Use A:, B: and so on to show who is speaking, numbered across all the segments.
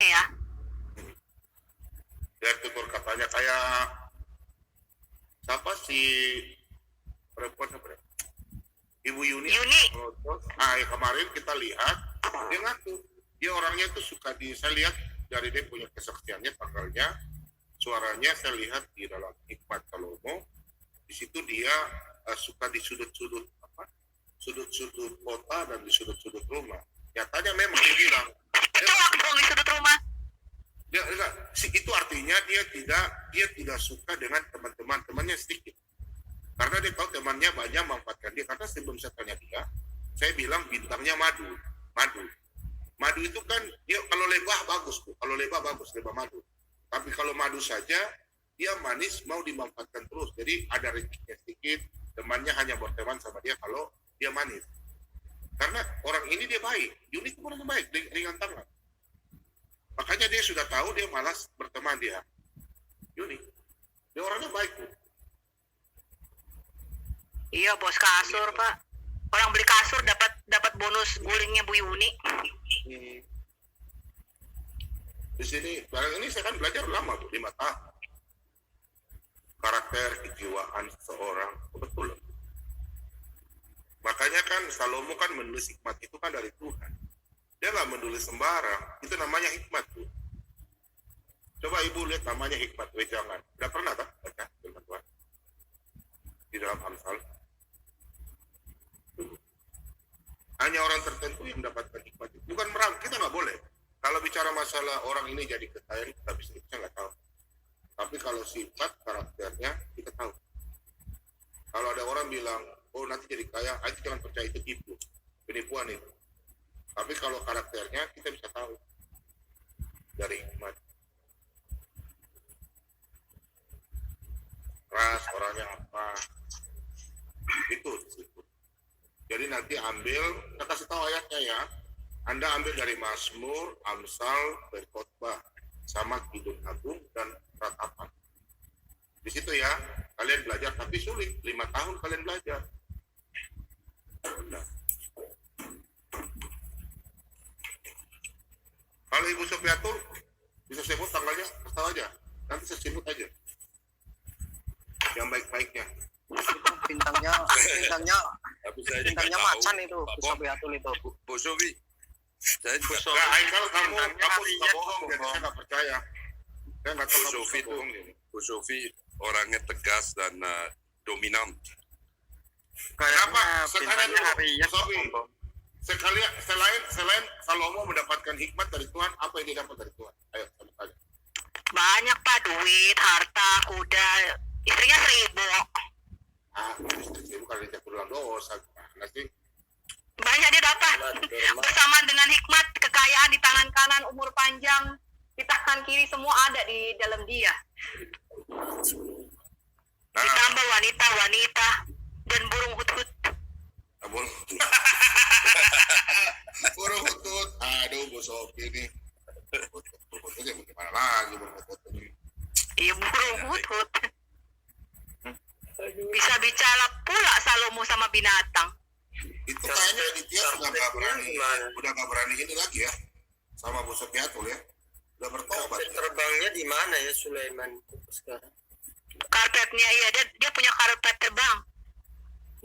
A: ya.
B: Dia tutur katanya kayak siapa sih perempuan siapa ya? Ibu Yuni. Ya kemarin kita lihat dia ngaku dia orangnya tuh suka saya lihat dari dia punya kesaksiannya tanggalnya suaranya saya lihat di dalam Hikmat Salomo di situ dia suka di sudut-sudut sudut-sudut kota dan di sudut-sudut rumah. Nyatanya memang dia bilang
A: di sudut rumah.
B: Itu artinya dia tidak suka dengan temannya sedikit. Karena dia tahu temannya banyak memanfaatkan dia. Karena sebelum saya tanya dia, saya bilang bintangnya madu. Madu itu kan dia kalau lebah bagus, Bu. Kalau lebah bagus, lebah madu. Tapi kalau madu saja dia manis mau dimanfaatkan terus. Jadi ada rezeki sedikit, temannya hanya berteman sama dia kalau dia manis. Karena orang ini dia baik, Yuni itu orangnya baik, ringan tangan. Makanya dia sudah tahu dia malas berteman dia. Yuni, dia orangnya baik, Bu.
A: Iya, bos kasur, Pak. Orang beli kasur dapat bonus gulingnya Bu Yuni.
B: Di sini, barang ini saya kan belajar lama, Bu, 5 tahun. Karakter, kejiwaan seseorang, betul. Makanya kan Salomo kan menulis hikmat itu kan dari Tuhan. Dia nggak menulis sembarang, itu namanya hikmat, Bu. Coba Ibu lihat namanya hikmat, wejangan. Udah pernah tak baca firman Tuhan? Di dalam Amsal. Hanya orang tertentu yang mendapatkan hikmat itu. Bukan merang, kita nggak boleh. Kalau bicara masalah orang ini jadi kekayaan, kita bisa nggak tahu. Tapi kalau sifat karakternya kita tahu. Kalau ada orang bilang, oh nanti jadi kaya, aja jangan percaya itu tipu, penipuan itu. Tapi kalau karakternya kita bisa tahu dari hikmat. Ras orangnya apa? Itu. Jadi nanti ambil, kita kasih tahu ayatnya ya. Anda ambil dari Mazmur, Amsal, Berkhotbah, sama Kidung Agung dan Ratapan. Di situ ya, kalian belajar, tapi sulit. 5 tahun kalian belajar. Kalau Ibu Sofiatul bisa sebut tanggalnya, tahu aja. Nanti saya sebut aja. Yang baik-baiknya.
C: Bintangnya macan itu, Bu Sofiatul itu.
D: Bu Sofi, saya juga
B: tahu. Haikal kamu suka bohong, jadi saya nggak percaya. Saya nggak tahu
D: Bu Sofi orangnya tegas dan dominan.
B: Kenapa? Sekarang
C: Aries,
B: Sofi. Selain Salomo mendapatkan hikmat dari Tuhan, apa yang dia dapat dari Tuhan? Ayo, tanya.
A: Banyak, Pak, duit, harta, kuda, istrinya 1.000.
B: Istri bukan dia pulang dosa, gimana sih?
A: Banyak dia dapat. Bersamaan dengan hikmat, kekayaan di tangan kanan, umur panjang, di tangan kiri, semua ada di dalam dia. Ditambah wanita dan burung hut-hut.
B: Burung hutut, aduh Bu Sofi nih. Hututnya bagaimana lagi burung hutut ini?
A: Iya, burung hut-hut. Bisa bicara pula Salomo sama binatang.
B: Itu kayaknya dia udah nggak berani ini lagi ya, sama Bu Sofiatul ya. Udah bertobat.
C: Terbangnya di mana ya Sulaiman sekarang?
A: Karpetnya, iya, dia punya karpet terbang.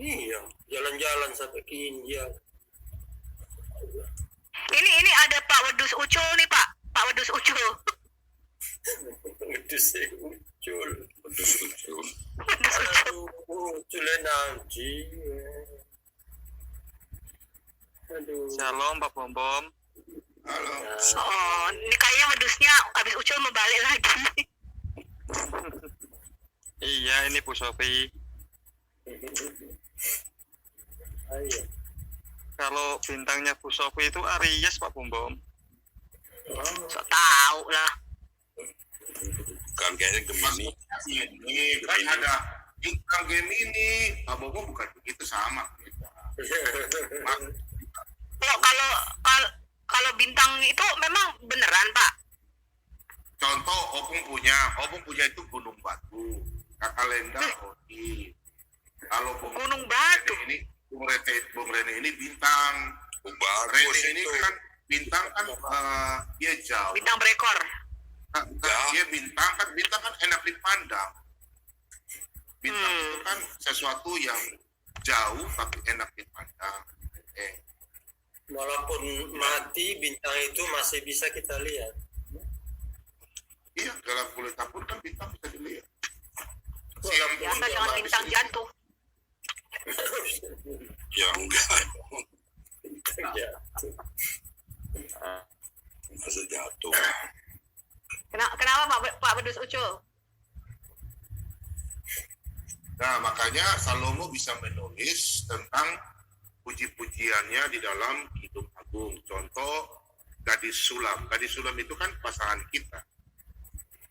C: Iya, jalan-jalan sampai ke India.
A: Ini ada Pak Wedus Ucul nih, Pak Wedus Ucul.
C: Wedus Ucul.
A: Aduh,
C: Uculnya nanti. Aduh.
E: Shalom Pak Bom.
B: Halo.
A: Oh, ini kayaknya wedusnya habis Ucul mau balik lagi.
E: Iya, ini Bu Sofi.
C: Ayo.
E: Kalau bintangnya Bu Sofi itu Aries Pak Bom.
A: So tahu lah.
D: Bukan kayaknya Gemini.
B: Ini kan ada bintang Gemini. Abobo bukan begitu sama.
A: Kalau bintang itu memang beneran, Pak.
B: Contoh Opung punya itu Gunung Batu. Kakak Lenda Odi. Kalau
A: Gunung Batu.
B: Bung Rene ini bintang.
D: Bagus
B: Rene ini
D: itu.
B: kan bintang kan dia jauh.
A: Bintang berekor.
B: Dia bintang kan enak dipandang. Bintang itu kan sesuatu yang jauh tapi enak dipandang.
C: Walaupun mati, bintang itu masih bisa kita lihat.
B: Iya, dalam gulita pun kan bintang bisa dilihat. Siang pun
A: Biasa
B: dia
A: jangan
B: nggak
A: bintang
B: bisa
A: jatuh.
D: Ya enggak.
C: Ya.
D: Masa jatuh.
A: Kenapa Pak Bedus Ucul?
B: Nah, makanya Salomo bisa menulis tentang puji-pujiannya di dalam Kidung Agung. Contoh, gadis sulam. Gadis sulam itu kan pasangan kita.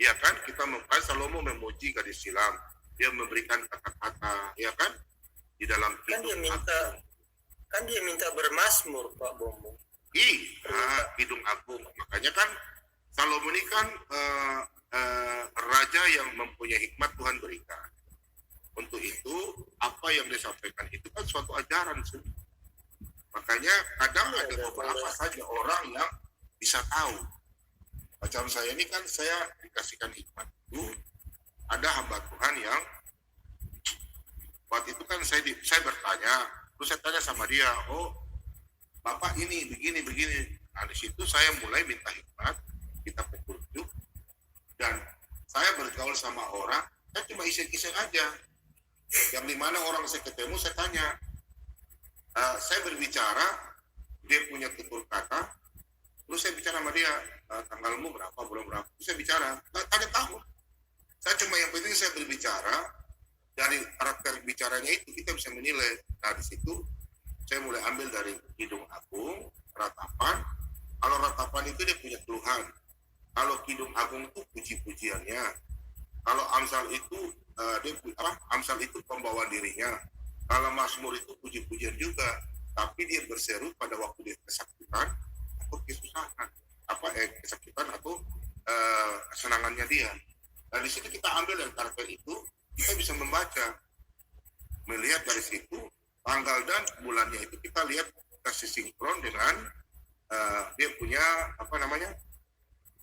B: Ya kan, Salomo memuji gadis sulam. Dia memberikan kata-kata, ya kan, di dalam Kidung Agung.
C: Kan dia minta bermasmur, Pak Bomo.
B: Kidung Agung. Makanya kan Salomo ini kan raja yang mempunyai hikmat Tuhan berikan. Untuk itu, apa yang disampaikan itu kan suatu ajaran. Makanya kadang ada beberapa saja orang yang bisa tahu. Macam saya ini kan saya dikasihkan hikmat itu. Ada hamba Tuhan yang waktu itu kan saya bertanya, terus saya tanya sama dia, oh Bapak ini begini. Nah di situ saya mulai minta hikmat, kita petunjuk, dan saya bergaul sama orang, saya cuma iseng-iseng aja. Yang dimana orang saya ketemu, saya tanya, saya berbicara, dia punya tutur kata, terus saya bicara sama dia, tanggalmu berapa, bulan berapa, terus saya bicara, ada tahu. Saya cuma yang penting saya berbicara, dari karakter bicaranya itu kita bisa menilai. Nah di situ saya mulai ambil dari Kidung Agung, ratapan. Kalau ratapan itu dia punya keluhan. Kalau Kidung Agung itu puji-pujiannya. Kalau Amsal itu Amsal itu pembawaan dirinya. Kalau Mazmur itu puji-pujian juga, tapi dia berseru pada waktu dia kesakitan atau kesusahan, kesakitan atau kesenangannya dia. Nah di situ kita ambil dari karakter itu, kita bisa membaca, melihat dari situ tanggal dan bulannya itu kita lihat kasih sinkron dengan dia punya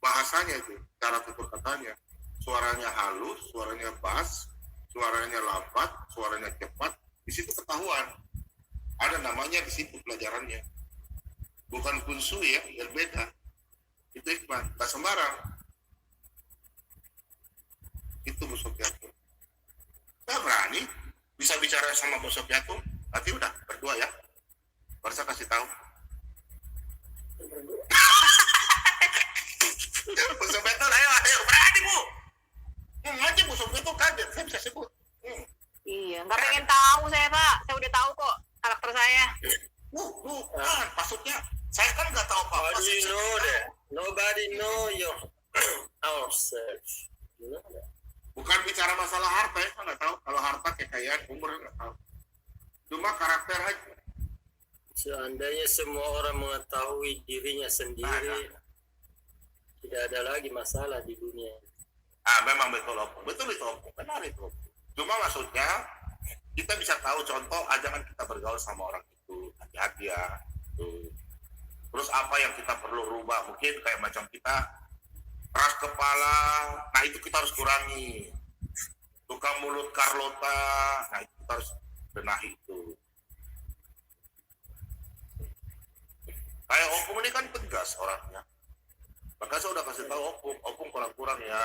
B: bahasanya itu, cara tutur katanya. Suaranya halus, suaranya bass, suaranya lambat, suaranya cepat. Di situ ketahuan. Ada namanya di situ pelajarannya. Bukan kunsu ya, berbeda. Itu hikmat, tak sembarang. Itu Bu Sofiatul. Saya berani bisa bicara sama Bu Sofiatul. Nanti udah berdua ya. Baru saya kasih tahu. Bu Sofiatul, ayo berani Bu. Aja Bu Sofiatul kaget, saya bisa sebut.
A: Iya, nggak pengen tahu saya Pak. Saya udah tahu kok karakter saya.
B: Bukan, maksudnya saya kan nggak tahu apa-apa.
C: Nobody know your ourselves. You know that?
B: Bukan bicara masalah harta ya, nggak tahu. Kalau harta kekayaan, umur nggak tahu. Cuma karakter aja.
C: Seandainya semua orang mengetahui dirinya sendiri, tidak ada lagi masalah di dunia.
B: Memang betul Opung. Betul Opung. Benar itu. Cuma maksudnya kita bisa tahu contoh jangan kita bergaul sama orang itu, hati-hati ya. Terus apa yang kita perlu rubah, mungkin kayak macam kita keras kepala, nah itu kita harus kurangi. Tukang mulut Carlota, nah itu kita harus benahi itu. Kayak Opung ini kan tegas orangnya. Maka saya udah kasih tahu Opung kurang-kurang ya.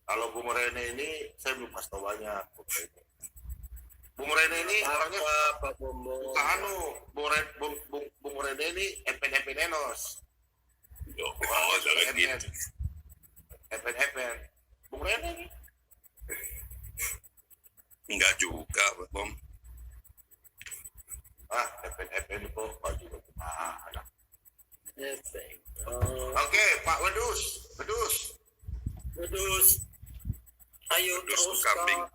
B: Kalau Bung Rene ini saya belum kasih tahu banyak. Bung Rene ini orangnya
C: Pak Bomo.
B: Bung Rene ini epen-epenenos.
D: Jangan gitu.
B: Epen-epen. Bung Rene ini.
D: Enggak juga, Bom.
B: Epen-epen itu baju bagaimana.
C: Oh,
B: Oke, Pak Wedus.
C: ayo
D: Wedus
C: terus
D: kambing.
C: Pak.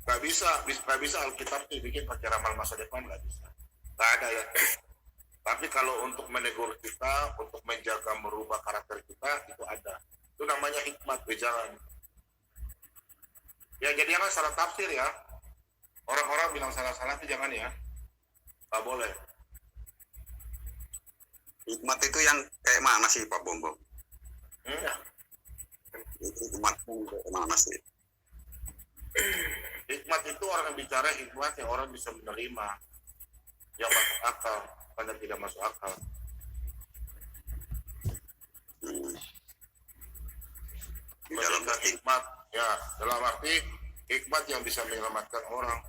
B: Nggak bisa Alkitab dibikin pakai ramal masa depan, nggak bisa. Nggak ada ya. Tapi kalau untuk menegur kita, untuk menjaga merubah karakter kita, itu ada. Itu namanya hikmat berjalan. Ya jadi jangan salah tafsir ya. Orang-orang bilang salah-salah itu jangan ya. Nggak boleh.
D: Hikmat itu yang kayak mana sih Pak Bom?
B: Hmm?
D: Hikmat itu kayak mana sih?
B: Hikmat itu orang yang bicara hikmat yang orang bisa menerima, yang masuk akal, bukan yang tidak masuk akal.
D: Dalam
B: Maksudnya
D: arti
B: hikmat, ya dalam arti hikmat yang bisa menyelamatkan orang,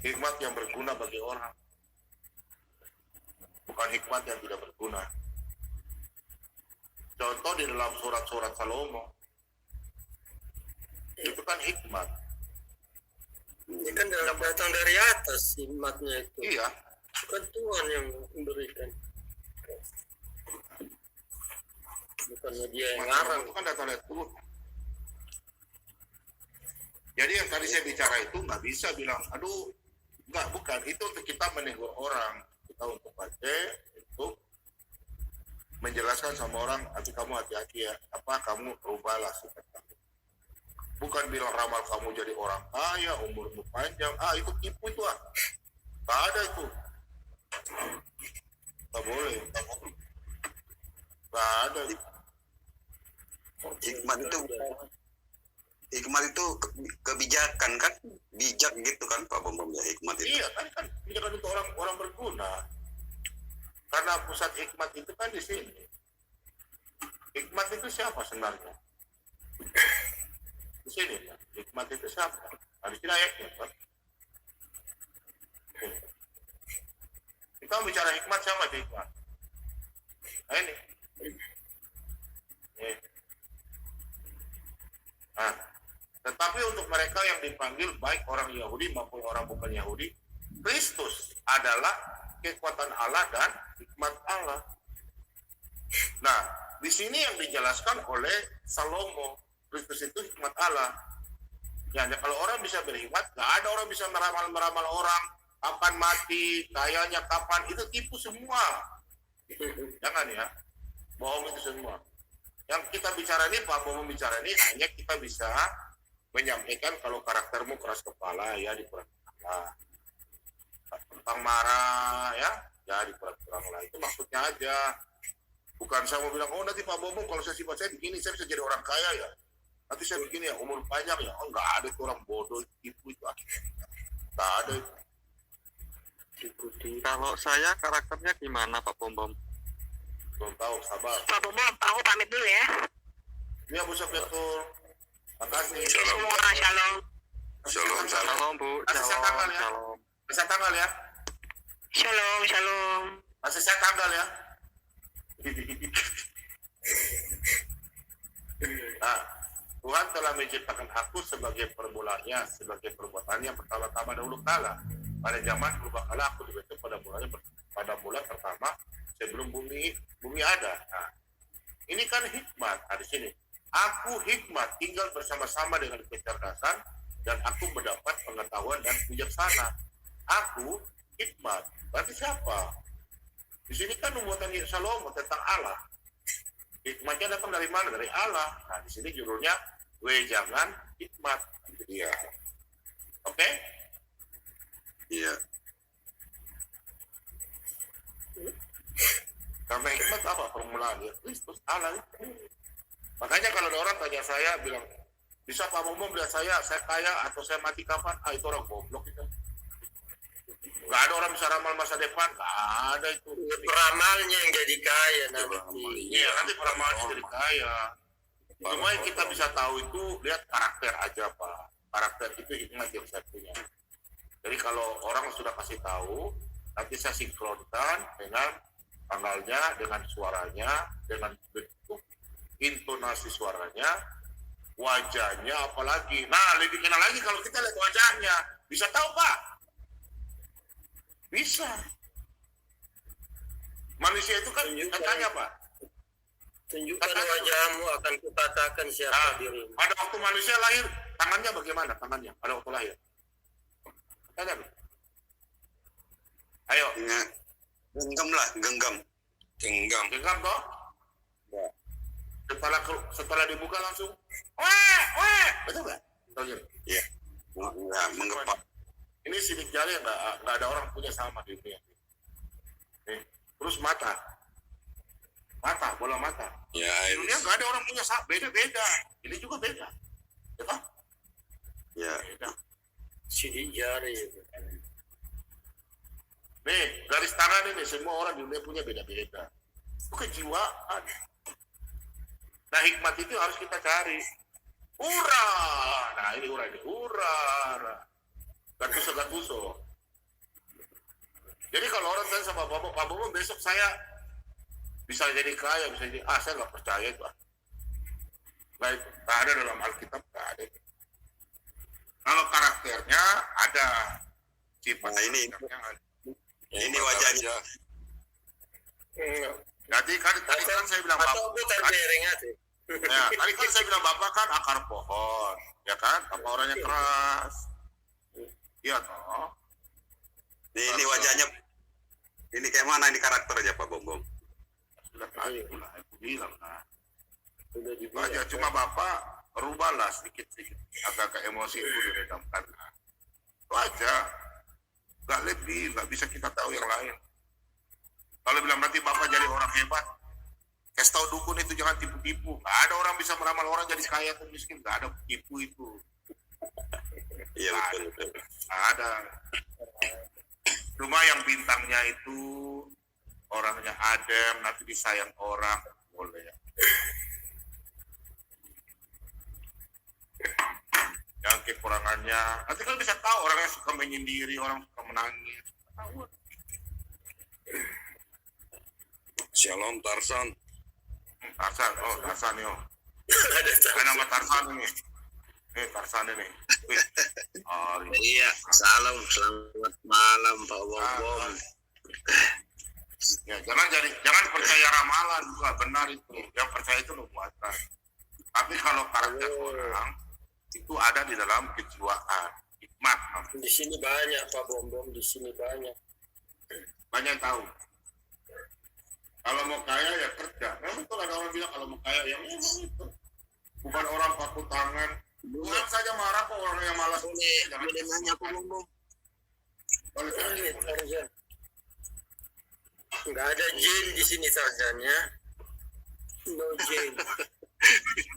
B: hikmat yang berguna bagi orang, bukan hikmat yang tidak berguna. Contoh di dalam surat-surat Salomo, itu kan hikmat.
C: Ini kan datang dari atas hikmatnya itu.
B: Iya,
C: Bukan Tuhan yang memberikan. Bukannya dia yang ngarang.
B: itu kan datang dari Tuhan. Jadi yang tadi saya bicara itu nggak bisa bilang, aduh, nggak, bukan. Itu untuk kita menegur orang. Kita untuk baca, untuk menjelaskan sama orang, tapi kamu hati-hati ya, apa kamu rubahlah sikap kamu. Bukan bilang ramal kamu jadi orang kaya, umurmu panjang, itu tipu itu nggak ada itu. Nggak boleh. Nggak ada.
D: hikmat itu kebijakan kan, bijak gitu kan Pak Bom ya, hikmat itu.
B: Iya kan pikiran itu orang berguna. Karena pusat hikmat itu kan di sini. Hikmat itu siapa sebenarnya? Di sini. Ya. Hikmat itu siapa? Nah, di sini ayatnya. Kan? Kita bicara hikmat siapa hikmat? Nah ini. Nah, tetapi untuk mereka yang dipanggil baik orang Yahudi maupun orang bukan Yahudi, Kristus adalah kekuatan Allah dan hikmat Allah. Nah, di sini yang dijelaskan oleh Salomo, Kristus itu hikmat Allah. Ya, kalau orang bisa berhikmat, nggak ada orang bisa meramal orang kapan mati, kayanya kapan, itu tipu semua. Jangan ya, bohong itu semua. Yang kita bicara ini, Pak Bomo bicara ini, hanya kita bisa menyampaikan kalau karaktermu keras kepala, ya dikurang-kurang. Tentang marah, ya dikurang-kurang lah. Itu maksudnya aja. Bukan saya mau bilang, oh nanti Pak Bomo kalau saya sifat saya begini, saya bisa jadi orang kaya ya. Nanti saya begini ya, umur panjang ya. Oh nggak ada itu orang bodoh, tipu itu. Nggak ada itu.
E: Kalau saya karakternya gimana Pak Bom?
B: Belum tahu, sabar.
A: Pak Bobo, aku pamit dulu ya.
B: Iya Bu Sofyatul. Makasih.
A: Semua shalom.
D: Shalom.
E: Shalom Bu,
B: Kasih saya tanggal ya.
E: shalom.
B: Kasih tanggal ya.
A: Shalom.
B: Kasih saya tanggal ya. Nah, Tuhan telah menciptakan aku sebagai permulaannya, sebagai perbuatannya yang pertama-tama dahulu kala. Pada zaman purbakala aku dibentuk pada mula pertama sebelum bumi ada. Nah, ini kan hikmat. Di sini. Aku hikmat tinggal bersama-sama dengan kecerdasan dan aku mendapat pengetahuan dan bijaksana. Aku hikmat. Berarti siapa? Di sini kan nubuatan Salomo tentang Allah. Hikmatnya datang dari mana? Dari Allah. Nah, di sini judulnya wejangan hikmat. Iya. Oke?
D: Iya.
B: Karena hikmat apa? Permulaan ya. Kristus Allah. Makanya kalau ada orang tanya saya, bilang, bisa Pak Bomo melihat saya kaya atau saya mati kapan? Itu orang goblok itu. Gak ada orang bisa ramal masa depan, gak ada itu.
C: Peramalnya yang jadi kaya nanti.
B: Iya, nanti peramalnya jadi kaya. Cuma yang kita bisa tahu itu, lihat karakter aja Pak. Karakter itu hikmat yang saya punya. Jadi kalau orang sudah kasih tahu, nanti saya sinkronkan dengan tanggalnya, dengan suaranya, dengan bentuk intonasi suaranya, wajahnya apalagi. Nah, lebih kenal lagi kalau kita lihat wajahnya. Bisa tahu Pak? Bisa. Manusia itu kan katanya Pak.
C: Tunjukkan wajahmu akan kukatakan siapa dirimu.
B: Pada waktu manusia lahir, tangannya bagaimana tangannya? Pada waktu lahir. Tanya. Ayo.
D: Genggam.
B: Genggam toh?
D: Ya.
B: Setelah dibuka langsung, weh, betul nggak? Tahu gitu?
D: Iya. Enggak, menggepak.
B: Ini sidik jari yang nggak ada orang punya sama di dunia. Terus mata, bola mata.
D: Ya,
B: Di dunia nggak ada orang punya sama, beda-beda. Ini juga beda. Ya toh?
D: ya.
B: Beda.
C: sidik jari.
B: Nih, garis tangan ini semua orang di dunia punya beda-beda. Itu kejiwaan. Nah, hikmat itu harus kita cari. Ura. Nah, ini ura ini. Ura. Gatuso. Jadi kalau orang tanya sama Pak Bobo besok saya bisa jadi kaya, bisa jadi, saya nggak percaya itu. Baik, nggak ada dalam Alkitab, nggak ada. Kalau karakternya ada, sifat
D: Nah, ini
B: karakternya ada.
D: ini wajahnya.
B: Jadi tadi kan saya bilang
C: Atau putar piring aja.
B: ya, tadi kan saya bilang Bapak kan akar pohon, ya kan? Apa orangnya keras? Iya toh.
D: Ini wajahnya. Ini kayak mana ini karakternya Pak Bom?
B: Sudah tadi pula aku bilang nah.
C: Udah
B: Itu
C: dibilang.
B: aja, cuma Bapak rubahlah sedikit-sedikit, agak-agak emosi itu diredamkan. Itu aja. Nggak lebih, nggak bisa kita tahu yang lain. Kalau bilang nanti Bapak jadi orang hebat, kasih tahu dukun itu jangan tipu-tipu. Nggak ada orang bisa meramal orang jadi kaya atau miskin. Nggak ada tipu itu.
D: Iya, betul.
B: Nggak ada. Cuma yang bintangnya itu orangnya adem, nanti disayang orang, boleh. Yang kekurangannya, nanti kan bisa tahu orang yang suka menyendiri, orang suka menangis. Tahu.
D: Shalom Tarsan.
B: Tarsan yo.
C: Ada
B: Ada nama Tarsan ini. Tarsan ini. Wih.
F: Iya, salam, selamat malam Pak Bom.
B: Ya, jangan percaya ramalan juga, benar itu. Yang percaya itu nubuatan. Tapi kalau karakter orang itu ada di dalam kejiwaan, hikmat.
C: Di sini banyak Pak Bom, di sini banyak.
B: Banyak yang tahu. Kalau mau kaya ya kerja. Nah, betul ada orang bilang kalau mau kaya ya memang itu. Bukan orang paku tangan. Tuhan saja marah kok orang yang malas.
F: Boleh nanya Pak Bom?
B: Boleh
C: Ini
B: tanya.
C: Tarzan. Nggak ada jin di sini Tarzannya. No jin.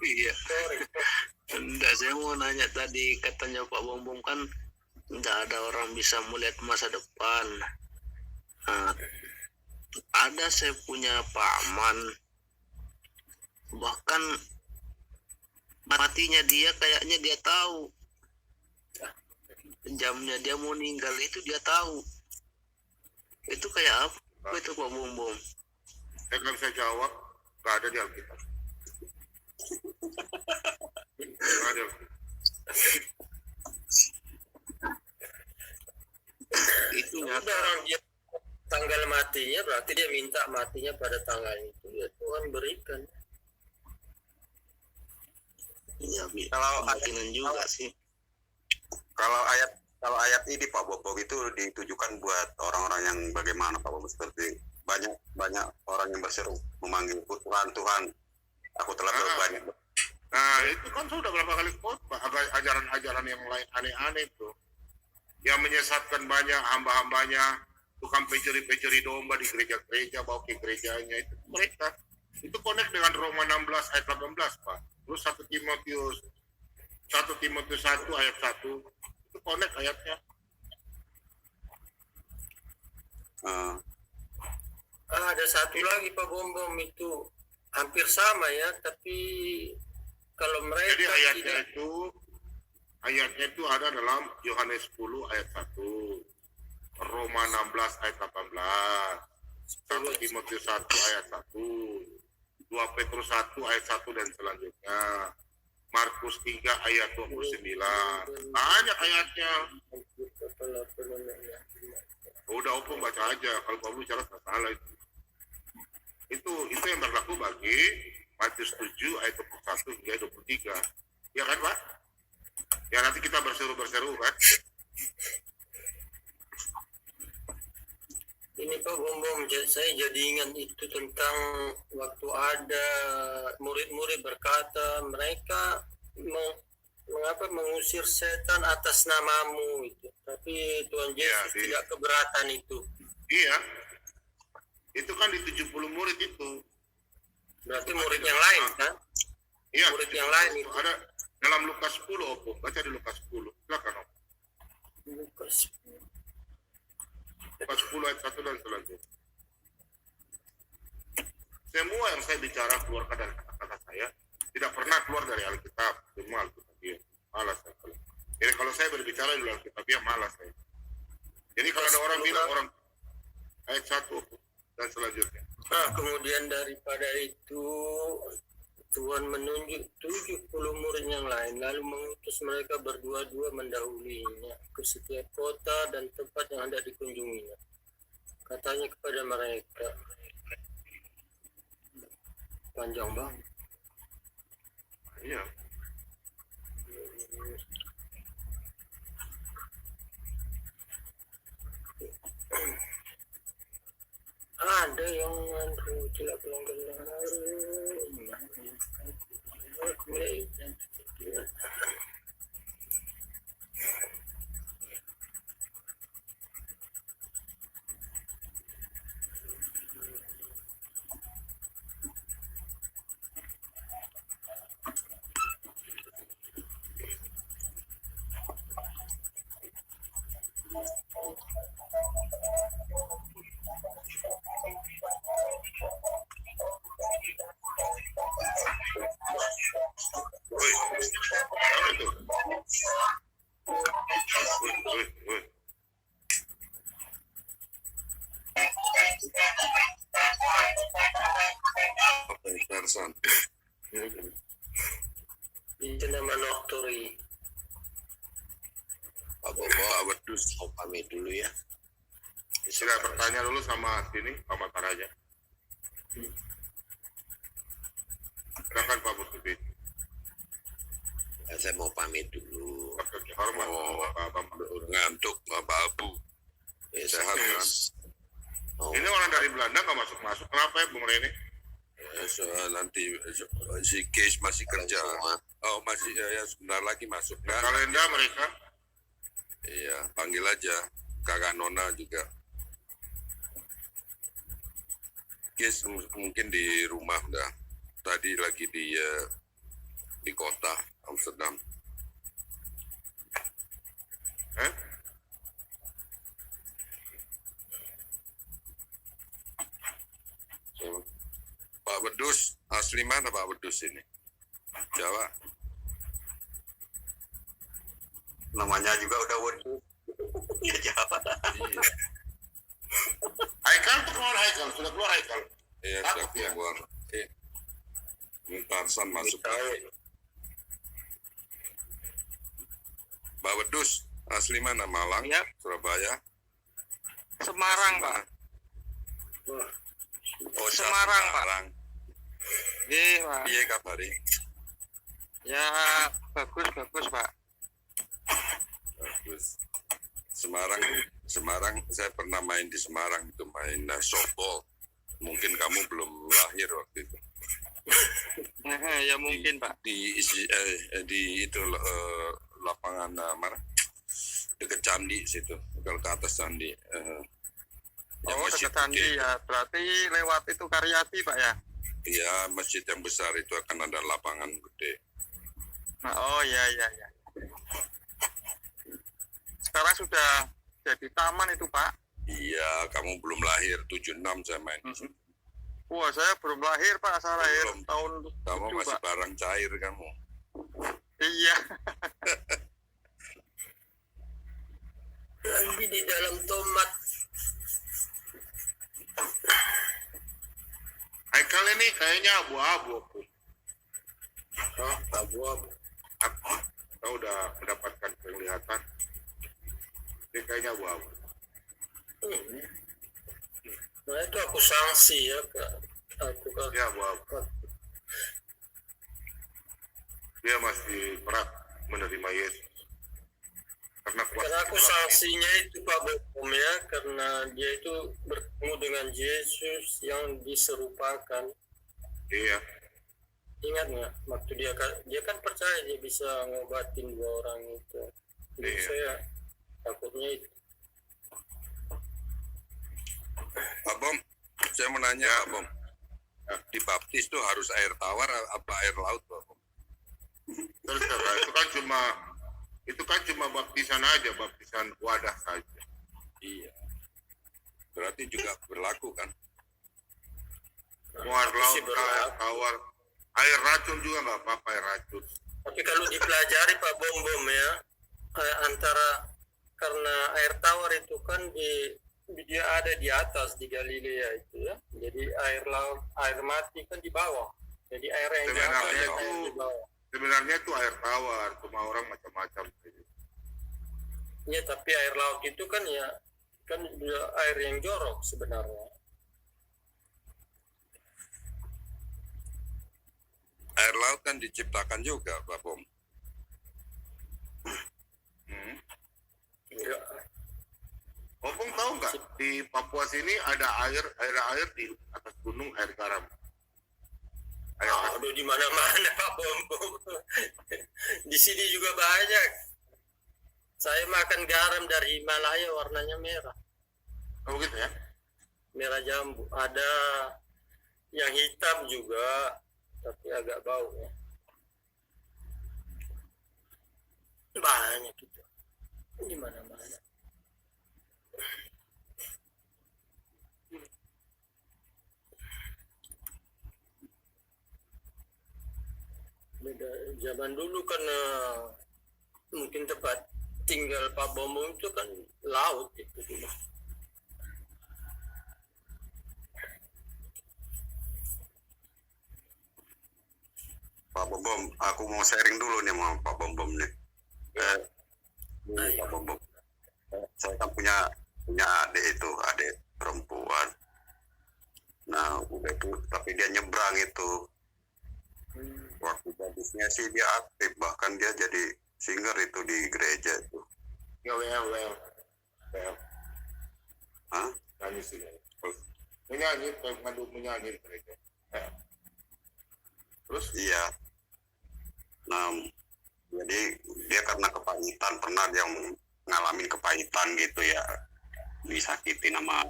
F: Iya.
C: Sorry.
F: Enggak, saya mau nanya tadi, katanya Pak Bom kan enggak ada orang bisa melihat masa depan. Nah, ada saya punya paman, bahkan matinya dia kayaknya dia tahu. Jamnya dia mau meninggal itu dia tahu. Itu kayak apa itu Pak Bom?
B: Saya nggak bisa jawab. Nggak ada di Alkitab. Nggak ada.
F: Itu
C: Udah orang dia tanggal matinya berarti dia minta matinya pada tanggal itu. Ya Tuhan berikan.
F: ya,
D: Kalau
F: kemungkinan juga sih.
D: Kalau ayat ini Pak Bobo itu ditujukan buat orang-orang yang bagaimana Pak Bobo, seperti banyak orang yang berseru memanggil Tuhan, aku telah berbanyak.
B: Nah, itu kan sudah berapa kali khotbah ajaran-ajaran yang lain aneh-aneh itu. Yang menyesatkan banyak hamba-hambanya, tukang pencuri domba di gereja-gereja, bawa ke gerejanya, itu mereka. Itu connect dengan Roma 16 ayat 18, Pak. Terus 1 Timotius 1 ayat 1. Itu connect ayatnya.
C: Ada satu lagi Pak Bom itu hampir sama ya, tapi kalau mereka
B: Jadi ayatnya
C: tidak
B: itu ada dalam Yohanes 10 ayat 1, Roma 16 ayat 18, 1 Timotius 1 ayat 1, 2 Petrus 1 ayat 1 dan selanjutnya, Markus 3 ayat 29. Banyak ayatnya. Udah opung baca aja, kalau kamu bicara tak salah itu. Itu yang berlaku bagi Matius 7 ayat 21 hingga 23. Ya kan, Pak? Ya nanti kita berseru-berseru kan.
C: ini Pak Bom, saya jadi ingat itu tentang waktu ada murid-murid berkata mereka mengapa mengusir setan atas namamu itu, tapi Tuhan Yesus tidak keberatan itu.
B: Iya, itu kan di 70 murid itu.
C: Berarti murid yang lain kan?
B: Iya,
C: Murid yang lain itu.
B: ada dalam Lukas 10, Opo. Baca di Lukas 10. Silakan, Opo.
C: Lukas.
B: Lukas 10 ayat 1 dan selanjutnya. Semua yang saya bicara keluarkan dari kata-kata saya tidak pernah keluar dari Alkitab. Semua Alkitabiah. Malas saya. Jadi kalau saya berbicara di Alkitabiah, malas saya. Jadi kalau ada orang bilang orang ayat 1 dan selanjutnya.
C: Nah, kemudian daripada itu Tuhan menunjuk 70 murid yang lain, lalu mengutus mereka berdua-dua mendahulinya ke setiap kota dan tempat yang hendak dikunjunginya. Katanya kepada mereka, panjang banget.
B: Iya.
C: Ada yang tidak pulang benar.
B: Woi, apa itu? Woi. Apa ini Tarzan?
C: Itu nama Nocturi.
D: Bapak wedus mau pamit dulu ya.
B: Saya bertanya dulu sama sini, sama Taraja. Silakan Pak Bukti.
D: Ya, saya mau pamit dulu.
B: Hormat, Bapak.
D: Ngantuk Bapak Abu. Ya, sehat kan?
B: Ini orang dari Belanda nggak masuk-masuk. Kenapa ya Bung Rene?
D: Nanti si Case masih kerja. Oh masih ya sebentar lagi masuk kan?
B: Kalenda mereka.
D: Iya, panggil aja kakak Nona juga. Case mungkin di rumah dah. Tadi lagi di kota Amsterdam. Pak Wedus, asli mana Pak Wedus ini? Jawa.
G: Namanya juga udah Wedus. Ya Jawa.
D: Iya,
B: Haikal tuh keluar Haikal, sudah keluar Haikal.
D: iya sudah keluar. Ini Tarzan masuk lagi. Pak Wedus, asli mana? Malang,
E: Ya.
D: Surabaya,
E: Semarang, Pak.
D: Oh,
E: Semarang, Pak.
D: Semarang.
E: Iya, Pak.
D: Iya kabari.
E: Ya, bagus, Pak.
D: Bagus. Semarang, saya pernah main di Semarang itu main softball. Mungkin kamu belum lahir waktu itu.
E: Ya mungkin, Pak.
D: Di itu lapangan mana? Dekat candi situ, kalau ke atas candi. Yang
E: Oh,
D: masjid
E: dekat Candi
D: gede.
E: ya. Berarti lewat itu Karyati, Pak ya?
D: Iya, masjid yang besar itu akan ada lapangan gede.
E: Nah, oh ya. Sekarang sudah jadi taman itu, Pak.
D: Iya, kamu belum lahir 76 saya main.
E: Wah, saya belum lahir, Pak. Saya lahir
D: Belum.
E: tahun
D: Kamu
E: 7,
D: masih
E: Pak.
D: barang cair kamu.
E: Iya.
C: Nanti di dalam tomat.
B: Haikal ini kayaknya abu-abu.
C: Abu-abu.
B: Kita udah mendapatkan penglihatan. Ini kayaknya abu-abu.
C: Nah itu aku sanksi ya Kak. Aku kan.
B: Dia abu-abu. Dia masih berat menerima Yesus.
C: Karena aku sanksinya itu Pak Bokom ya, karena dia itu bertemu dengan Yesus yang diserupakan.
B: Iya.
C: Ingat nggak waktu dia kan percaya dia bisa ngobatin 2 orang itu. Jadi
B: Iya.
C: saya takutnya itu.
G: Pak Bom, saya mau nanya, Pak Bom. Dibaptis tuh harus air tawar apa air laut, Pak Bom?
B: Terserah, itu kan cuma baptisan aja, baptisan wadah saja.
G: Iya. Berarti juga berlaku kan?
B: Muar laut,
C: Sih berlaku.
B: air tawar, air racun juga nggak apa-apa, air racun.
C: Tapi kalau dipelajari Pak Bom ya, antara karena air tawar itu kan dia ada di atas di Galilea itu ya. Jadi air mati kan di bawah. Jadi air yang di atas
B: Sebenarnya
C: yang
B: itu-
C: di bawah.
B: Sebenarnya itu air tawar, cuma orang macam-macam.
C: Ya tapi air laut itu kan ya kan juga air yang jorok sebenarnya.
G: Air laut kan diciptakan juga, Pak Bom.
B: Hmm.
C: Ya,
B: Opung tahu nggak di Papua sini ada air di atas gunung, air garam. Air garam.
C: aduh di mana-mana Pak Bom. Di sini juga banyak. Saya makan garam dari Himalaya warnanya merah.
B: Oh gitu ya?
C: Merah jambu. Ada yang hitam juga, tapi agak bau ya. Banyak itu. Di mana-mana. Beda zaman dulu kan mungkin tempat tinggal Pak Bomo itu kan laut itu dulu.
D: Pak Bom, aku mau sharing dulu nih sama Pak Bom nih. Pak Bom, saya kan punya adik itu, adik perempuan. Nah, udah itu, tapi dia nyebrang itu. Waktu bagusnya sih dia aktif, bahkan dia jadi singer itu di gereja itu.
B: Ya, well.
D: Hah?
B: Nyanyi sih. Menyanyi, mengadu menyanyi mereka. Ya. Terus?
D: Iya. Nah, jadi dia karena kepahitan, pernah dia ngalamin kepahitan gitu ya, disakiti nama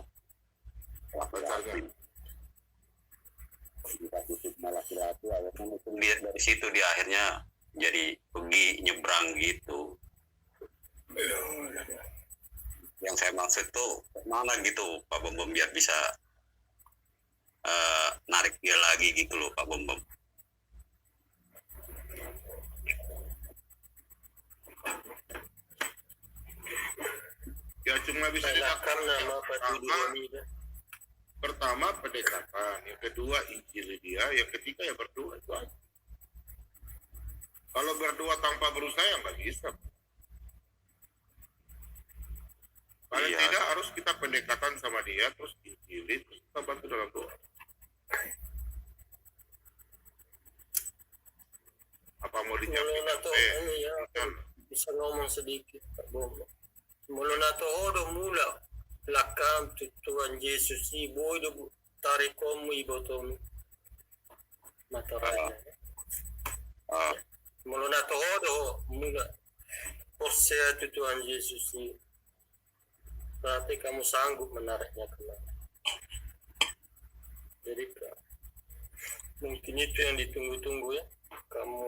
D: laki-laki. Disakiti sama laki-laki, akhirnya dia dari situ dia akhirnya jadi pergi nyebrang gitu. Yang saya maksud tuh mana gitu Pak Bom biar bisa narik dia lagi gitu loh Pak Bom.
B: Ya cuma bisa
C: Silakan nama Pak Dudi Hamida.
B: pertama pendekatan, yang kedua injil dia, yang ketiga ya berdoa itu aja. Kalau berdoa tanpa berusaha ya nggak bisa. Paling
D: Iya.
B: tidak harus kita pendekatan sama dia, terus injilin, terus kita bantu dalam doa. Apa mau
C: Mulai
B: dijamin?
C: nato ini ya, bisa ngomong sedikit Pak Bomo. Mulai nato odo mula lakam Tuhan Yesus ibu itu tarik komu ibu tom mataranya. Mulai nato odo mula posya Tuhan Yesus ini. Berarti kamu sanggup menariknya kemana. Jadi mungkin itu yang ditunggu-tunggu ya. Kamu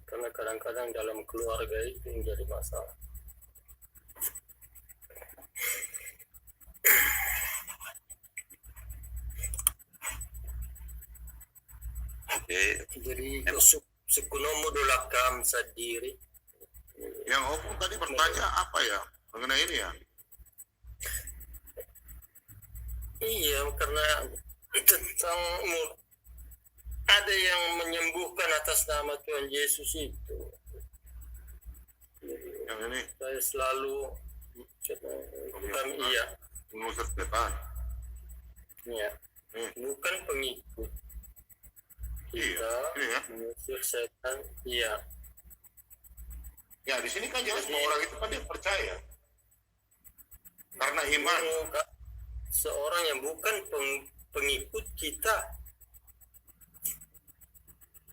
C: karena kadang-kadang dalam keluarga itu menjadi masalah.
D: Oke,
C: Jadi sekunomo dolakam sendiri.
B: Yang Opung tadi bertanya apa ya mengenai ini ya?
C: Iya, karena tentang ada yang menyembuhkan atas nama Tuhan Yesus itu.
B: Yang ini
C: Saya selalu kami iya,
B: mengusir setan.
C: ya. Bukan pengikut kita
B: Iya.
C: mengusir setan, iya.
B: Ya di sini kan jelas bahwa orang itu kan dia percaya karena iman.
C: Seorang yang bukan pengikut kita.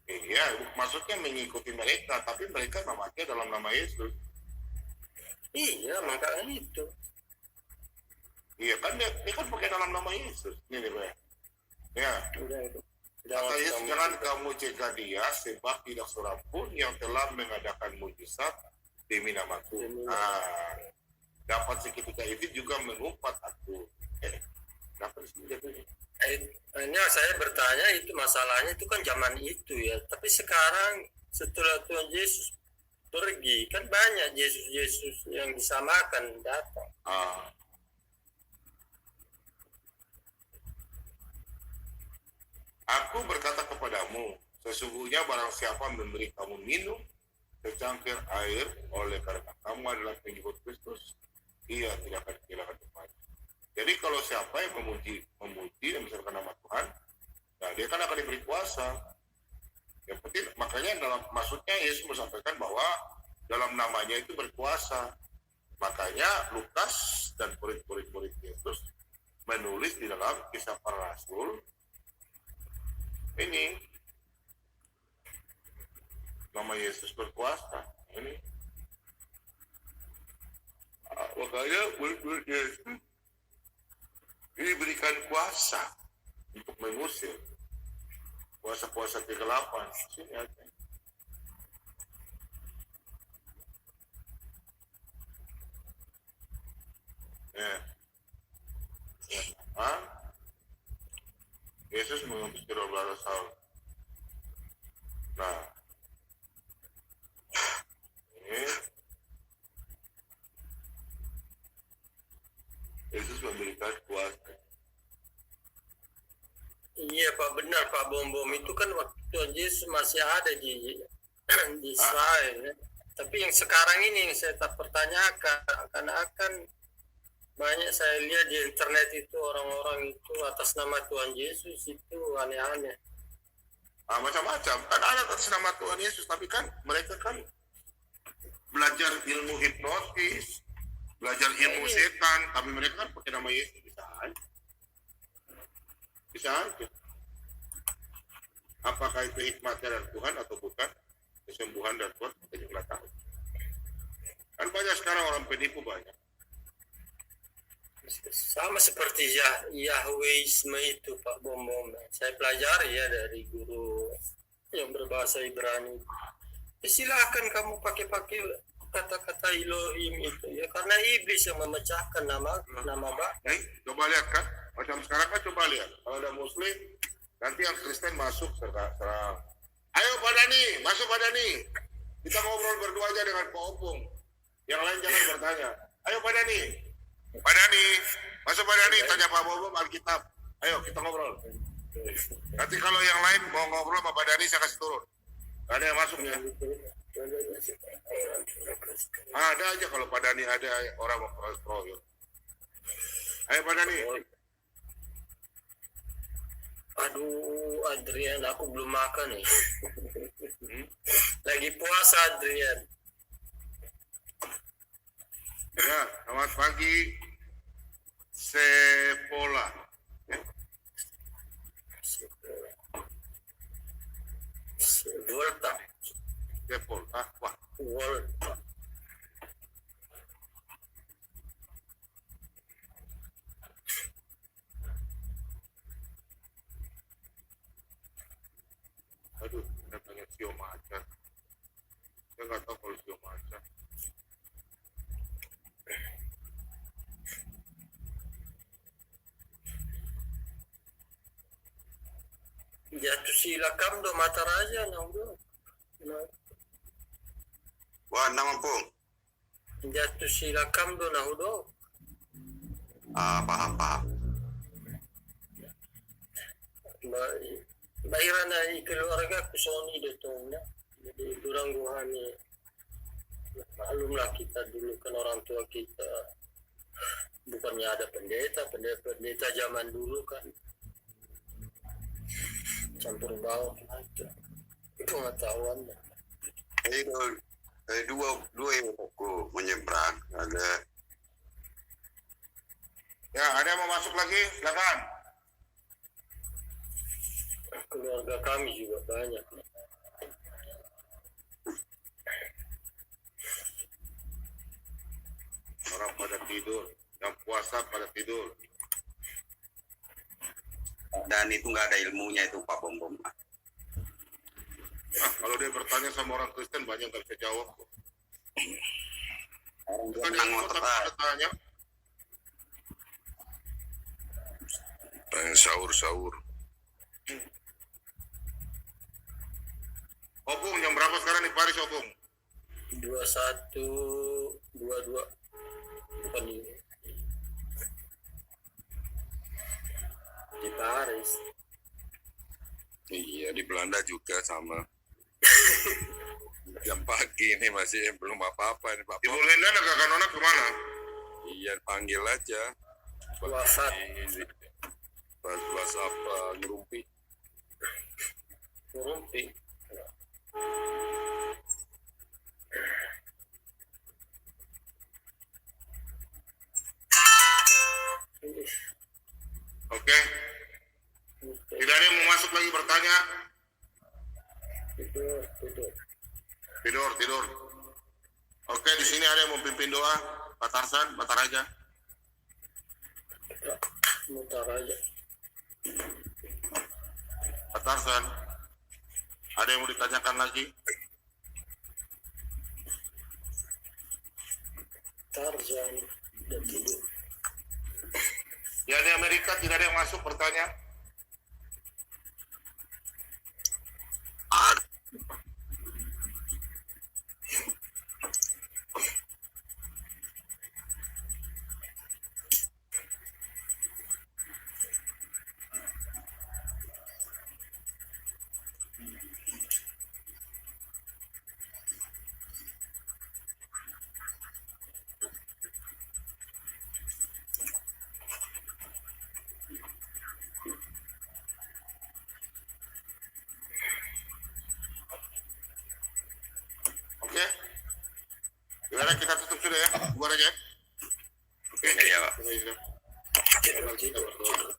B: Iya, maksudnya mengikuti mereka, tapi mereka namanya dalam nama Yesus.
C: Iya, makanya itu.
B: Iya kan dia kan pakai dalam nama Yesus. Ini nih, Pak. Ya. Kata Yesus, jangan kamu cegah dia, sebab tidak seorang pun yang telah mengadakan mujizat demi namaku. Nah, dapat seketika itu juga mengumpat aku. Dapat seketika itu.
C: Hanya saya bertanya, itu masalahnya itu kan zaman itu ya. Tapi sekarang setelah Tuhan Yesus pergi, kan banyak Yesus yang disamakan datang.
B: Aku berkata kepadamu, sesungguhnya barang siapa memberi kamu minum secangkir air oleh karena kamu adalah pengikut Kristus, ia tidak akan kehilangan tempat. Jadi kalau siapa yang memuji dan misalkan nama Tuhan, nah dia kan akan diberi kuasa. Yang penting, makanya maksudnya Yesus menyampaikan bahwa dalam namanya itu berkuasa. Makanya Lukas dan murid-murid Yesus menulis di dalam Kisah Para Rasul ini nama Yesus berkuasa. Ini makanya murid Yesus diberikan kuasa untuk mengusir kuasa-kuasa kegelapan. Sini aja. Yesus mengutus 12 tahun. Nah, ini Yesus memberikan kuasa.
C: Iya Pak, benar Pak Bom itu kan waktu Tuhan Yesus masih ada di Israel. Ya. Tapi yang sekarang ini yang saya tak pertanyakan, akan banyak saya lihat di internet itu orang-orang itu atas nama Tuhan Yesus itu aneh-aneh.
B: Macam-macam. Kan ada atas nama Tuhan Yesus, tapi kan mereka kan belajar ilmu hipnotis, belajar ilmu setan, tapi mereka kan pakai nama Yesus. Bisa aja. Apakah itu hikmatnya dari Tuhan atau bukan? Kesembuhan dari Tuhan, kita juga tahu. Kan banyak sekarang orang penipu banyak.
C: Sama seperti Yahweisme itu Pak Bom. Saya pelajari ya dari guru yang berbahasa Ibrani. Silakan kamu pakai kata-kata Elohim itu ya, karena iblis yang memecahkan nama
B: Coba lihat kan, macam sekarang kan coba lihat. Kalau ada Muslim, nanti yang Kristen masuk serang. Ayo Pak Dani, masuk Pak Dani. Kita ngobrol berdua aja dengan Pak Opung. Yang lain jangan bertanya. Ayo Pak Dani. Pak Dani, masuk Pak Dani, tanya Pak Bobo Alkitab. Ayo kita ngobrol. Nanti kalau yang lain mau ngobrol sama Pak Dani, saya kasih turun. Gak ada yang masuk ya. Ada aja kalau Pak Dani ada orang mau proyek. Ayo Pak Dani.
C: Aduh Adrian, aku belum makan nih. Lagi puasa Adrian.
B: Ya, selamat pagi. Sepola.
C: Volta.
B: Sepola. Wah.
C: Volta.
B: Aduh, ada banyak sio macan. Saya nggak tahu kalau sio macan.
C: Jatuh sila kam do mata raja nang do.
D: Wah, nama pun.
C: Jatuh sila kam do nang do.
D: Paham.
C: Bahiran dari keluarga kusoni do tongnya. Jadi kurang gohani. Maklumlah kita dulu kan orang tua kita bukannya ada pendeta zaman dulu kan campur baur aja pengetahuan.
D: Dua yang aku menyeberang ada.
B: Ya, ada yang mau masuk lagi? Silakan.
C: Keluarga kami juga banyak.
B: tidur, yang puasa pada tidur.
D: Dan itu nggak ada ilmunya itu Pak Bom Bom.
B: Nah, kalau dia bertanya sama orang Kristen banyak nggak bisa jawab. Bukan
D: Menang
B: ilmu,
D: otak
B: tapi
D: ah.
B: ada tanya.
G: Sahur-sahur.
B: Opung, jam berapa sekarang di Paris, Opung?
C: 21:22 bukan ini di Paris.
G: Iya, di Belanda juga sama. Jam pagi ini masih belum apa-apa ini Pak
B: Ibu
G: Bom.
B: Lenda dan kakak Nona kemana?
G: Iya, panggil aja.
C: Wafat.
G: Pas apa ngerumpi.
C: Rumpi.
B: Oke. Tidak ada yang mau masuk lagi bertanya. Tidur. Oke, di sini ada yang mau pimpin doa. Pak Tarsan, Pak Taraja.
C: Mutar aja.
B: Pak Tarsan. Ada yang mau ditanyakan lagi?
C: Tarzan dan tidur.
B: Ya, di Amerika tidak ada yang masuk bertanya. Oke. Gimana kita tutup sudah ya? Bubar aja. Oke.
D: Iya, Pak.
B: Kita berdoa.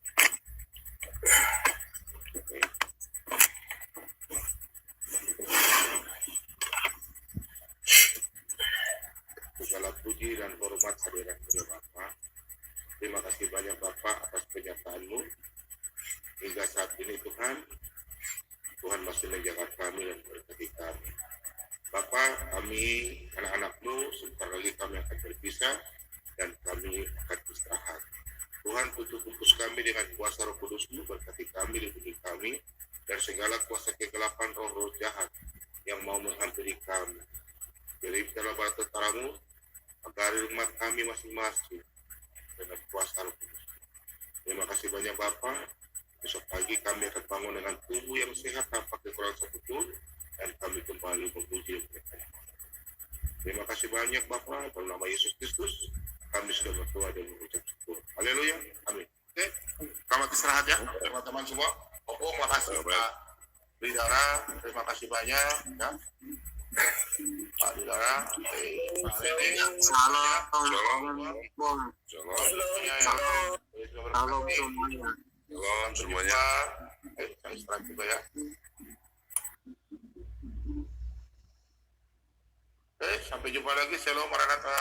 B: Segala puji dan hormat hadirat kepada Bapa. Terima kasih banyak Bapak atas penyertaan-Mu. Hingga saat ini Tuhan, Tuhan masih menjaga kami dan berkati kami. Bapak, kami anak-anak-Mu, sebentar lagi kami akan berpisah dan kami akan istirahat. Tuhan, tutup pupus kami dengan kuasa Roh Kudus-Mu, berkati kami, lindungi kami, dan segala kuasa kegelapan roh-roh jahat yang mau menghampiri kami. Kirim dalam bala tentara-Mu, agar rumah kami masing-masing dengan kuasa Roh Kudus. Terima kasih banyak Bapak. Besok pagi kami akan bangun dengan tubuh yang sehat tanpa kekurangan satupun, dan kami kembali memuji mereka. Terima kasih banyak Bapak, dalam nama Yesus Kristus kami sudah berdoa dan mengucap syukur. Haleluya, amin. Oke, selamat istirahat ya teman-teman semua. Oh, makasih Pak Lidara, terima kasih banyak ya. Pak Lidara, Pak Lele,
F: Salam.
G: Shalom.
F: Salam semuanya.
G: Shalom semuanya.
B: Saya istirahat juga ya. Sampai jumpa lagi. Shalom Maranatha.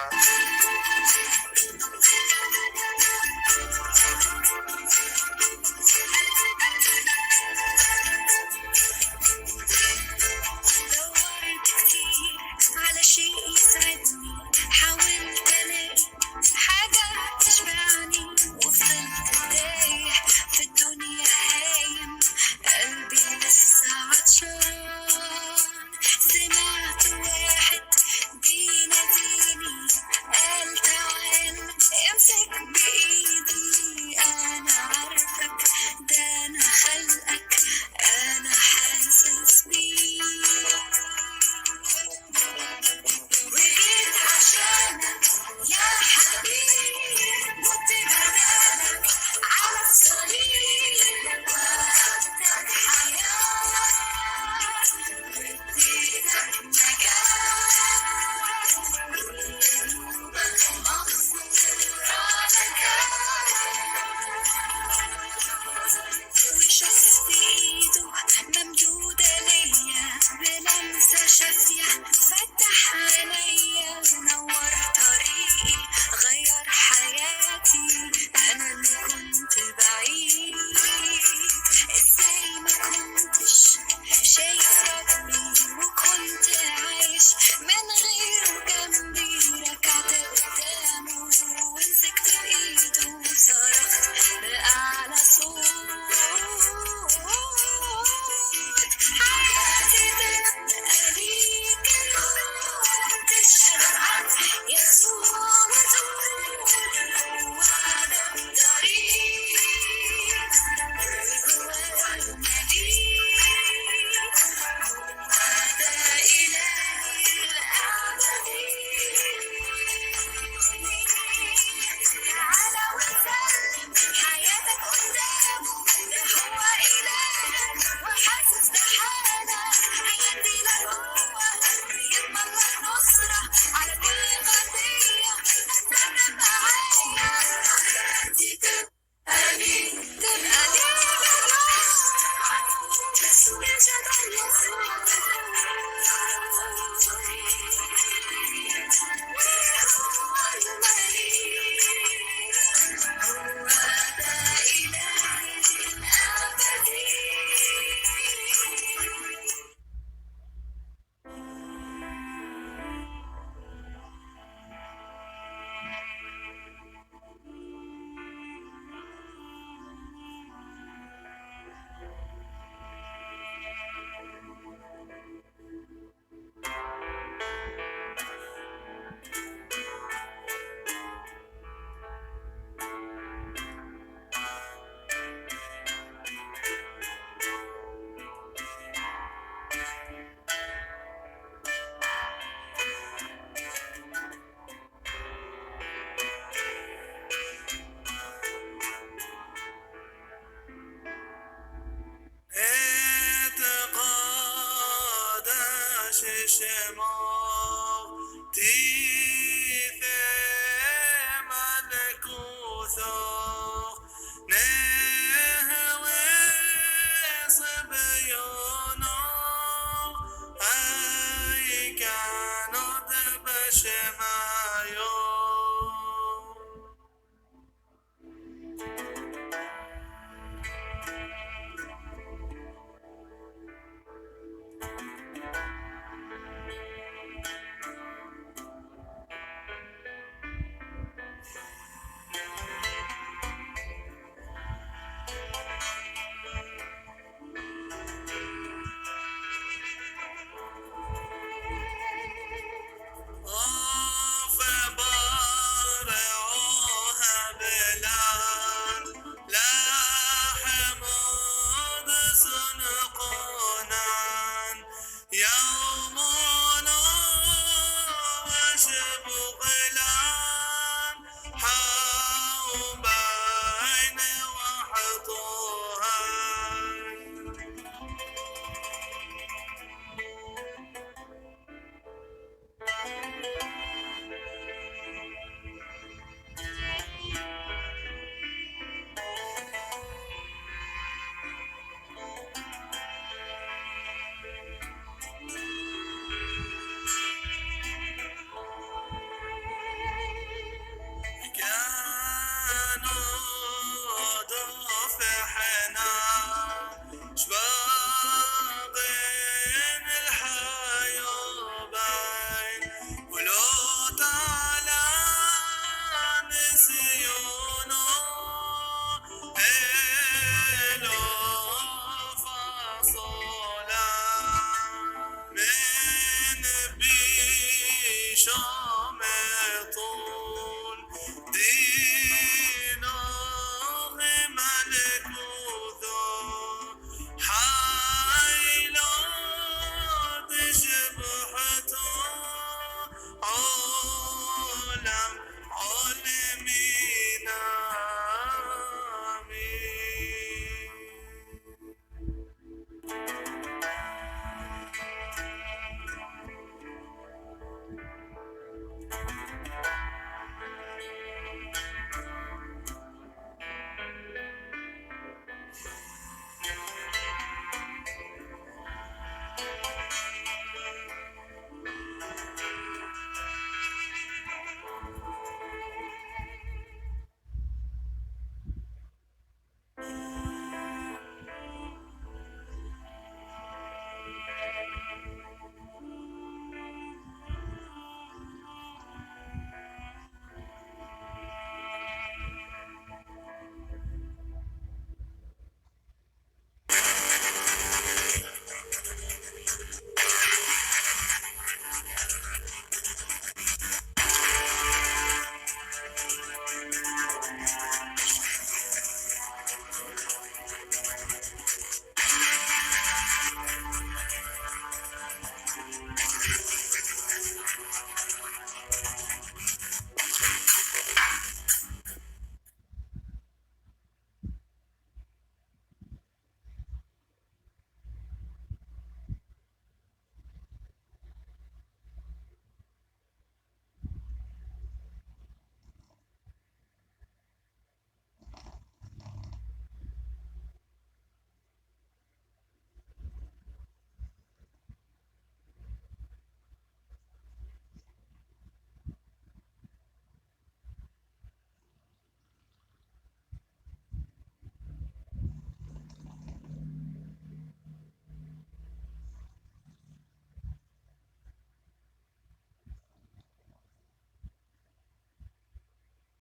H: دورت كتير على شيء يسعدني، حاولت الاقي حاجة تشبعني، وفضلت تايه في الدنيا هايم، قلبي لسه عطشان. سمعت واحد بيناديني قال تعالى شماغ تيث ملكوثوغ نهوي صبر